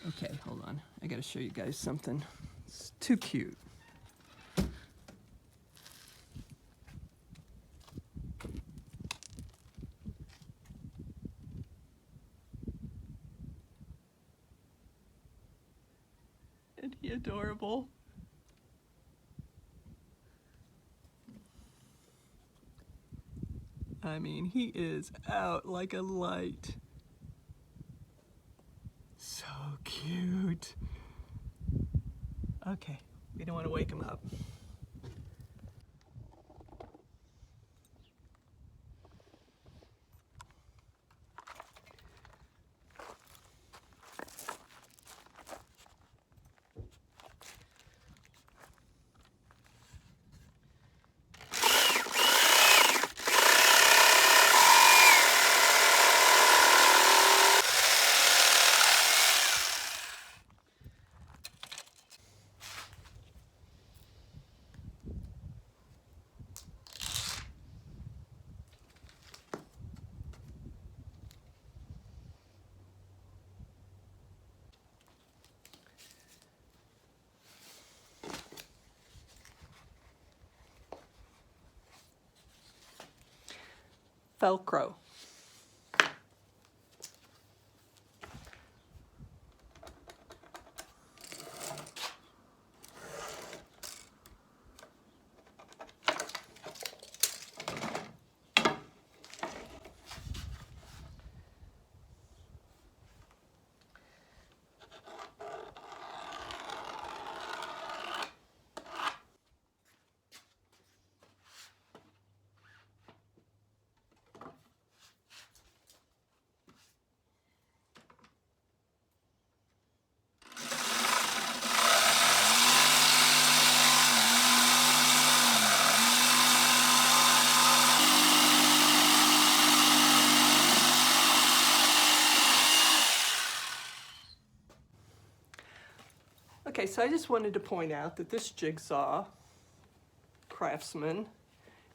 Okay, hold on. I gotta show you guys something. It's too cute. Isn't he adorable? I mean, he is out like a light. So cute. Okay, we don't want to wake him up. Velcro. Okay, so I just wanted to point out that this jigsaw craftsman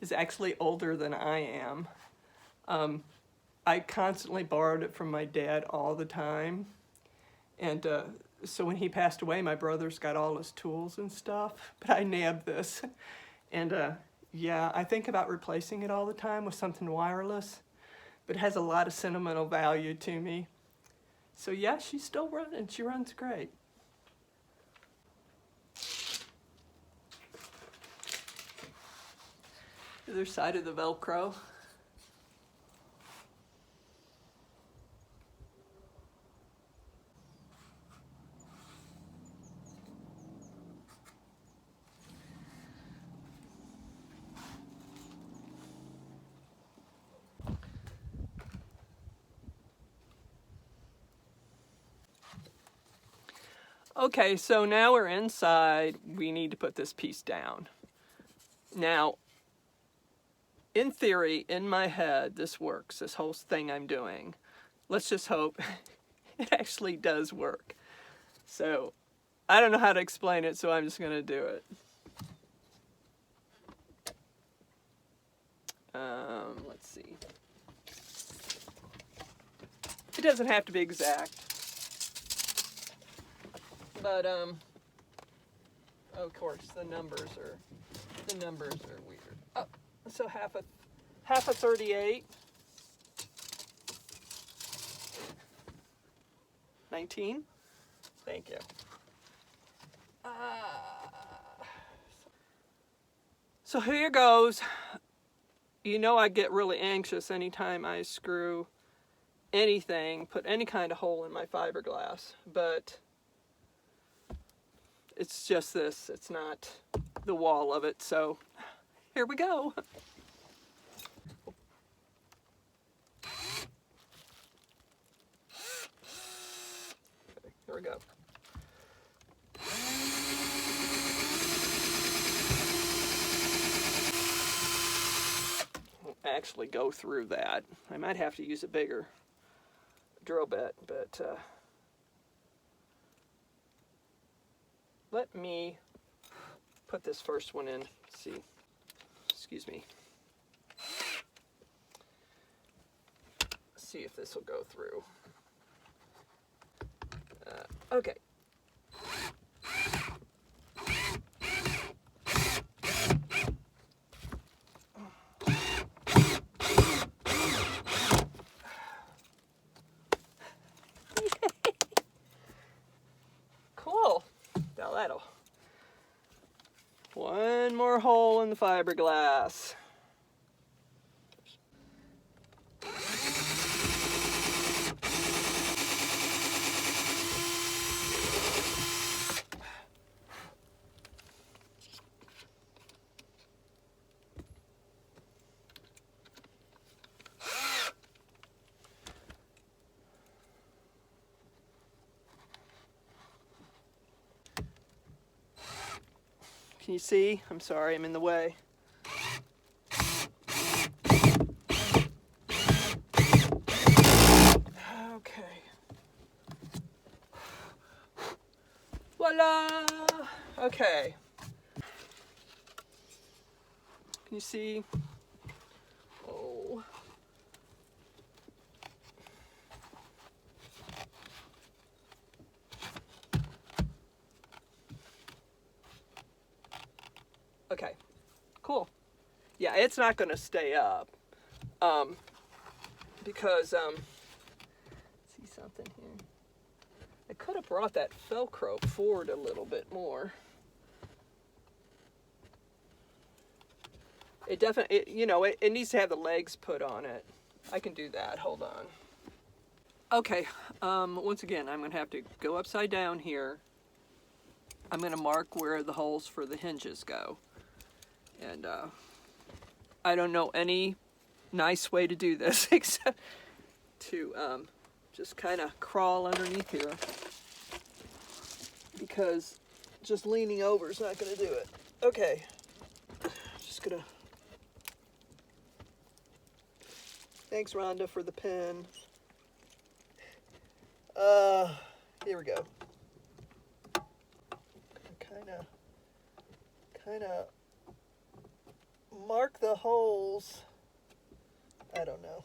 is actually older than I am. I constantly borrowed it from my dad all the time. And so when he passed away, my brother's got all his tools and stuff, but I nabbed this. And yeah, I think about replacing it all the time with something wireless, but it has a lot of sentimental value to me. So yeah, she's still running. She runs great. The other side of the Velcro. Okay, so now we're inside. We need to put this piece down. Now, in theory, in my head, this works, this whole thing I'm doing. Let's just hope it actually does work. So, I don't know how to explain it, so I'm just going to do it. Let's see. It doesn't have to be exact. But, of course, the numbers are weird. Oh, so half a 38. 19. Thank you. So here goes. You know I get really anxious anytime I screw anything, put any kind of hole in my fiberglass, but it's just this. It's not the wall of it, so here we go. Okay, here we go. Won't actually go through that. I might have to use a bigger drill bit, but let me put this first one in. Let's see. Excuse me. See if this will go through. Okay. Cool. Now that'll. One more hole in the fiberglass. Can you see? I'm sorry, I'm in the way. Okay. Voila! Okay. Can you see? Oh. Okay. Cool. Yeah, it's not going to stay up. Because, see something here. I could have brought that Velcro forward a little bit more. It definitely, you know, it needs to have the legs put on it. I can do that. Hold on. Okay. Once again, I'm going to have to go upside down here. I'm going to mark where the holes for the hinges go. And I don't know any nice way to do this except to just kind of crawl underneath here, because just leaning over is not going to do it. Okay. Just going to... Thanks, Rhonda, for the pen. Here we go. Kind of mark the holes. I don't know.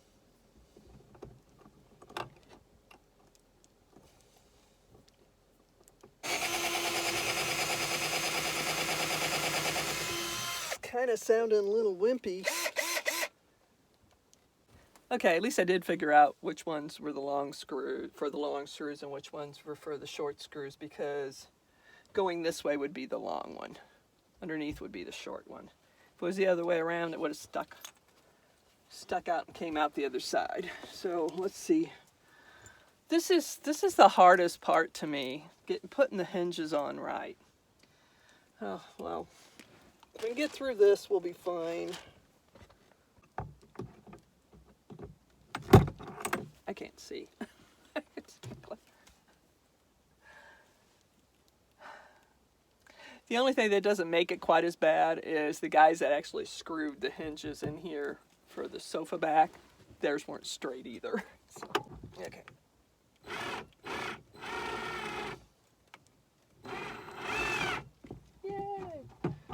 Kind of sounding a little wimpy. Okay, at least I did figure out which ones were the long screw for the long screws and which ones were for the short screws, because going this way would be the long one. Underneath would be the short one. If it was the other way around, it would have stuck out and came out the other side. So let's see. This is the hardest part to me, putting the hinges on right. Oh, well, if we can get through this, we'll be fine. I can't see. The only thing that doesn't make it quite as bad is the guys that actually screwed the hinges in here for the sofa back. Theirs weren't straight either. So, okay. Yay!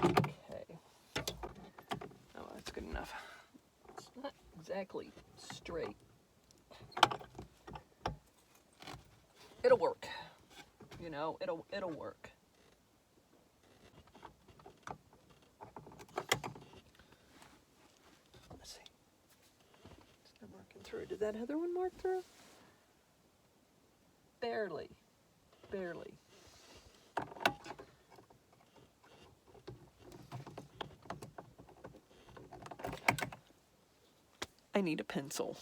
Okay. Oh, that's good enough. It's not exactly straight. It'll work. You know, it'll work. Let's see. It's not marking through. Did that other one mark through? Barely. Barely. I need a pencil.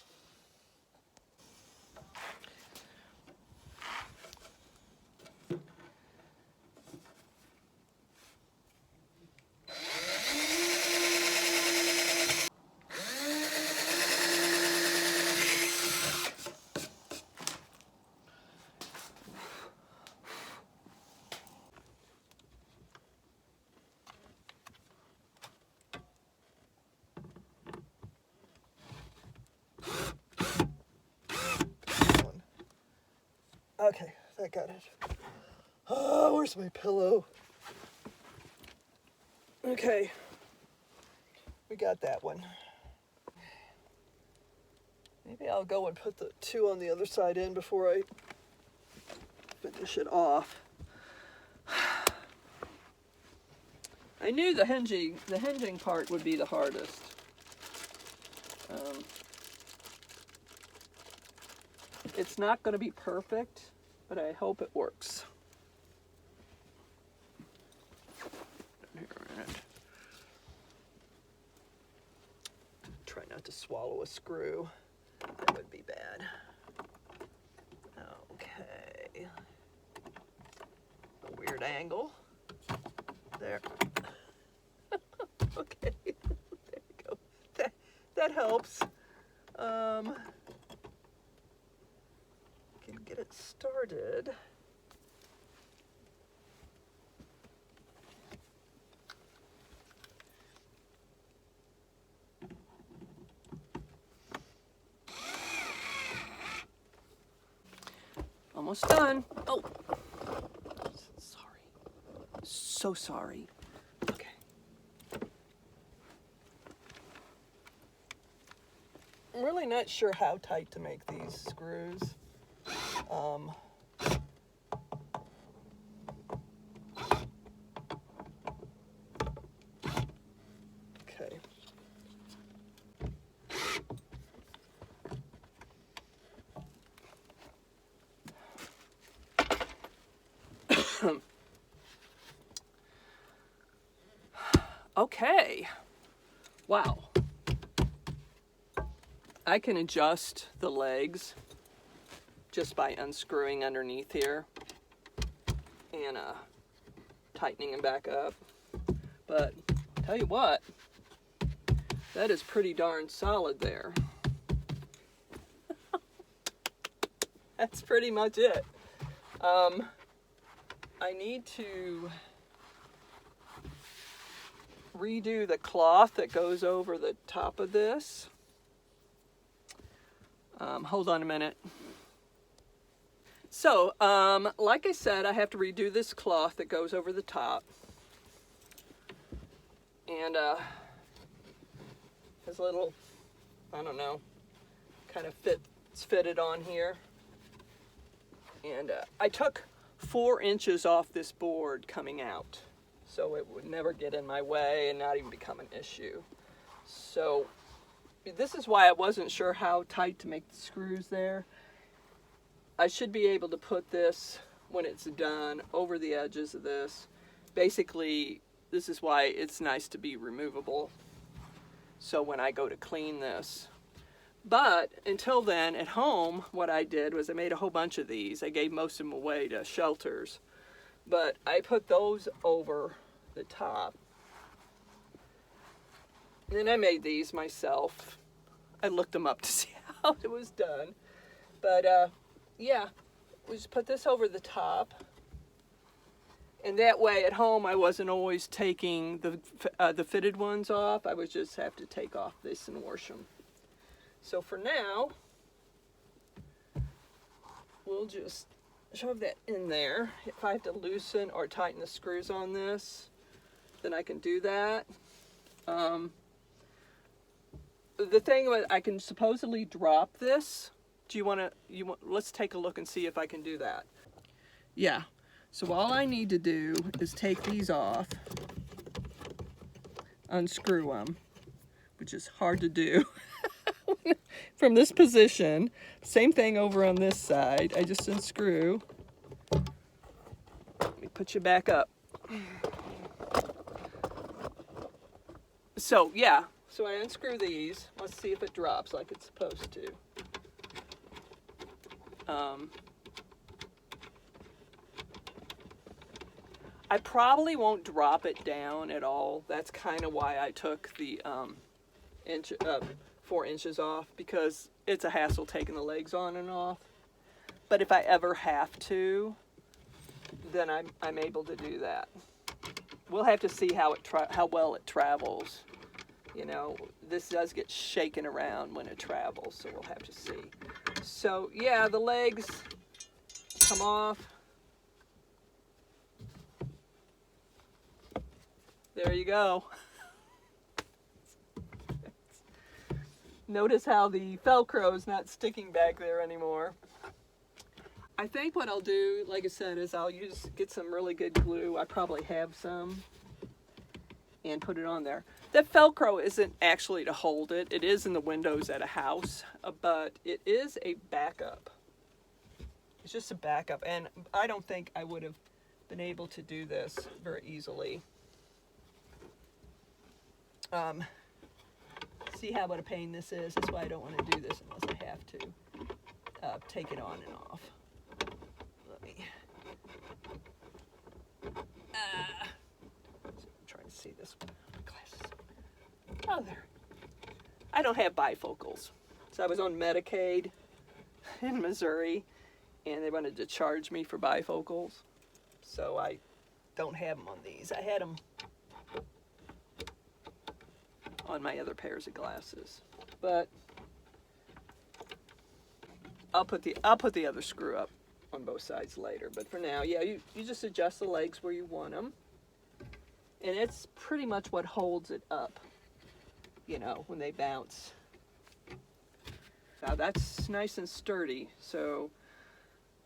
Okay, I got it. Oh, where's my pillow? Okay, we got that one. Maybe I'll go and put the two on the other side in before I finish it off. I knew the hinging part would be the hardest. It's not going to be perfect, but I hope it works. Here a minute. Try not to swallow a screw. That would be bad. Okay. A weird angle. There. Okay. There you go. That helps. Can get it started. Almost done. Oh, sorry. So sorry. Okay. I'm really not sure how tight to make these screws. Okay. Okay. Wow. I can adjust the legs just by unscrewing underneath here and tightening them back up. But tell you what, that is pretty darn solid there. That's pretty much it. I need to redo the cloth that goes over the top of this. Hold on a minute. So, like I said, I have to redo this cloth that goes over the top. And has a little, I don't know, kind of fitted on here. And I took 4 inches off this board coming out, so it would never get in my way and not even become an issue. So this is why I wasn't sure how tight to make the screws there. I should be able to put this, when it's done, over the edges of this. Basically, this is why it's nice to be removable, so when I go to clean this. But until then, at home, what I did was I made a whole bunch of these. I gave most of them away to shelters. But I put those over the top. And then I made these myself. I looked them up to see how it was done. But yeah, we just put this over the top. And that way at home I wasn't always taking the fitted ones off. I would just have to take off this and wash them. So for now, we'll just shove that in there. If I have to loosen or tighten the screws on this, then I can do that. The thing was, I can supposedly drop this. Do you want to, let's take a look and see if I can do that. Yeah, so all I need to do is take these off, unscrew them, which is hard to do. From this position, same thing over on this side. I just unscrew. Let me put you back up. So yeah, so I unscrew these. Let's see if it drops like it's supposed to. I probably won't drop it down at all. That's kind of why I took the 4 inches off, because it's a hassle taking the legs on and off. But if I ever have to, then I'm able to do that. We'll have to see how well it travels. You know, this does get shaken around when it travels, so we'll have to see. So yeah, the legs come off. There you go. Notice how the Velcro is not sticking back there anymore. I think what I'll do, like I said, is I'll get some really good glue. I probably have some, and put it on there. That Velcro isn't actually to hold it. It is in the windows at a house, but it is a backup. It's just a backup, and I don't think I would have been able to do this very easily. See how what a pain this is? That's why I don't want to do this unless I have to take it on and off. Let me I'm trying to see this with my glasses. Oh, there. I don't have bifocals. So I was on Medicaid in Missouri, and they wanted to charge me for bifocals. So I don't have them on these. I had them on my other pairs of glasses, but I'll put the other screw up on both sides later. But for now, yeah, you just adjust the legs where you want them, and it's pretty much what holds it up, you know, when they bounce. Now that's nice and sturdy. So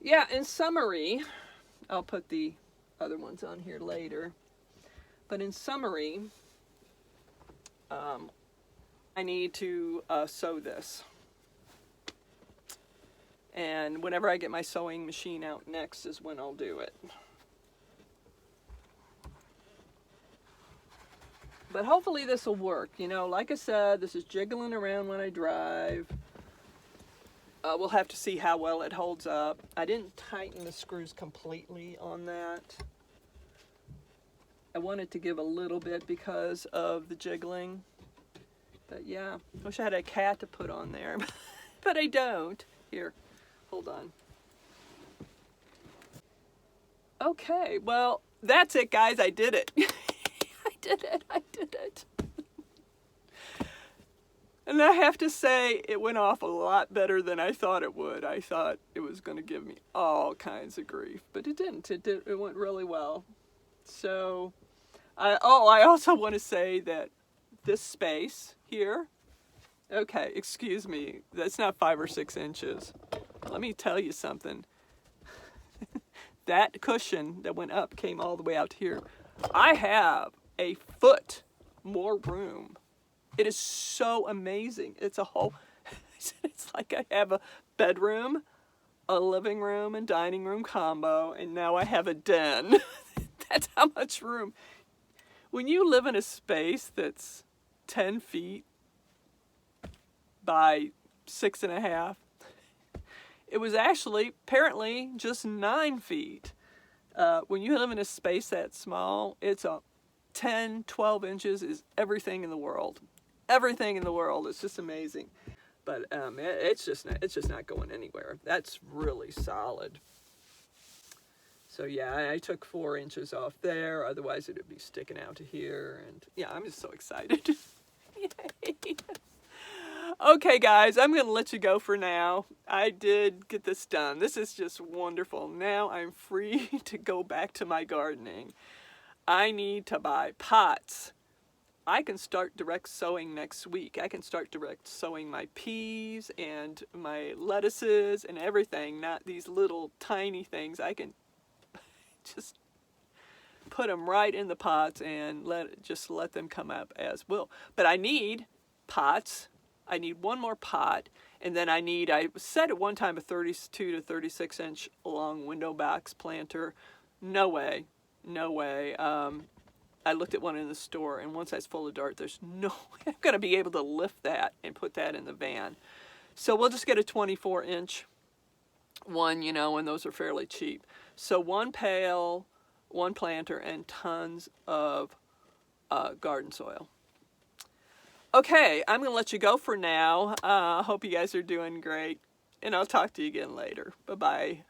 yeah, in summary, I'll put the other ones on here later, but in summary, I need to sew this. And whenever I get my sewing machine out next is when I'll do it. But hopefully this will work. You know, like I said, this is jiggling around when I drive. We'll have to see how well it holds up. I didn't tighten the screws completely on that. I wanted to give a little bit because of the jiggling. But yeah, I wish I had a cat to put on there, but I don't. Here, hold on. Okay, well, that's it, guys. I did it. I did it. And I have to say, it went off a lot better than I thought it would. I thought it was going to give me all kinds of grief, but it didn't. It went really well. So, I also want to say that this space here, okay, excuse me, that's not 5 or 6 inches. Let me tell you something. That cushion that went up came all the way out here. I have a foot more room. It is so amazing. It's a whole, it's like I have a bedroom, a living room, and dining room combo, and now I have a den. That's how much room. When you live in a space that's 10 feet by 6.5, it was actually apparently just 9 feet. When you live in a space that small, it's a 10, 12 inches is everything in the world. Everything in the world. It's just amazing. But it's just not going anywhere. That's really solid. So yeah, I took 4 inches off there. Otherwise, it would be sticking out to here. And yeah, I'm just so excited. Yay. Okay, guys, I'm going to let you go for now. I did get this done. This is just wonderful. Now I'm free to go back to my gardening. I need to buy pots. I can start direct sowing next week. I can start direct sowing my peas and my lettuces and everything, not these little tiny things. I can just put them right in the pots and let them come up as will. But I need pots. I need one more pot, and then I said at one time a 32 to 36 inch long window box planter. No way. I looked at one in the store, and one side's full of dirt. There's no way I'm going to be able to lift that and put that in the van. So we'll just get a 24 inch one, you know, and those are fairly cheap. So one pail, one planter, and tons of garden soil. Okay, I'm going to let you go for now. I hope you guys are doing great, and I'll talk to you again later. Bye-bye.